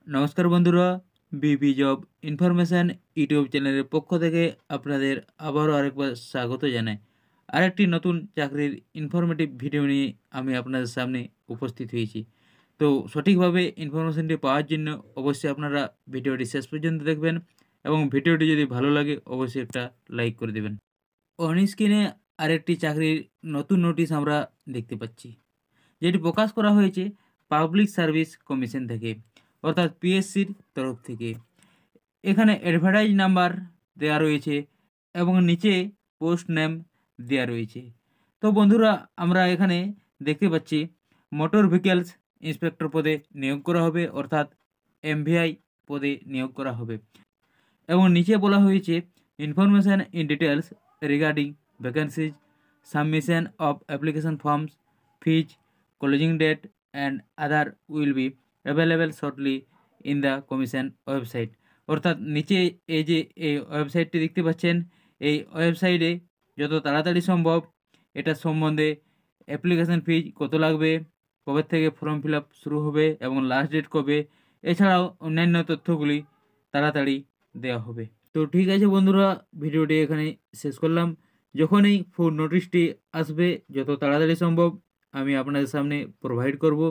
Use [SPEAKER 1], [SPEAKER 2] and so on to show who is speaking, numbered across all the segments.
[SPEAKER 1] নমস্কার বন্ধুরা, বিবি job information YouTube চ্যানেলের পক্ষ থেকে আপনাদের আবারও আরেকবার স্বাগত জানাই। আরেকটি নতুন চাকরির ইনফরমেটিভ ভিডিও নিয়ে আমি আপনাদের সামনে উপস্থিত হয়েছি। তো সঠিকভাবে ইনফরমেশানটি পাওয়ার জন্য অবশ্যই আপনারা ভিডিওটি শেষ পর্যন্ত দেখবেন এবং ভিডিওটি যদি ভালো লাগে অবশ্যই একটা লাইক করে দেবেন। অন স্ক্রিনে আরেকটি চাকরির নতুন নোটিশ আমরা দেখতে পাচ্ছি, যেটি প্রকাশ করা হয়েছে পাবলিক সার্ভিস কমিশন থেকে, অর্থাৎ পিএসসির তরফ থেকে। এখানে অ্যাডভার্টাইজ নাম্বার দেওয়া রয়েছে এবং নিচে পোস্ট নেম দেওয়া রয়েছে। তো বন্ধুরা, আমরা এখানে দেখতে পাচ্ছি মোটর ভেহিকলস ইন্সপেক্টর পদে নিয়োগ করা হবে, অর্থাৎ এমভিআই পদে নিয়োগ করা হবে। এবং নিচে বলা হয়েছে information in details regarding vacancies, submission of application forms, fees, closing date and other will be available shortly in the commission website. অর্থাৎ নিচে এই যে এই ওয়েবসাইটটি দেখতে পাচ্ছেন, এই ওয়েবসাইটে যত তাড়াতাড়ি সম্ভব এটা সম্বন্ধে অ্যাপ্লিকেশন ফিজ কত লাগবে, কবে থেকে ফর্ম ফিল আপ শুরু হবে এবং লাস্ট ডেট কবে, এছাড়াও অন্যান্য তথ্যগুলি তাড়াতাড়ি দেওয়া হবে। তো ঠিক আছে বন্ধুরা, ভিডিওটি এখানে শেষ করলাম। যখনই ফুল নোটিশটি আসবে যত তাড়াতাড়ি সম্ভব আমি আপনাদের সামনে প্রোভাইড করব।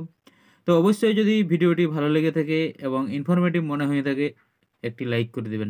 [SPEAKER 1] তো অবশ্যই যদি ভিডিওটি ভালো লেগে থাকে এবং ইনফরমেটিভ মনে হয়ে থাকে একটি লাইক করে দেবেন।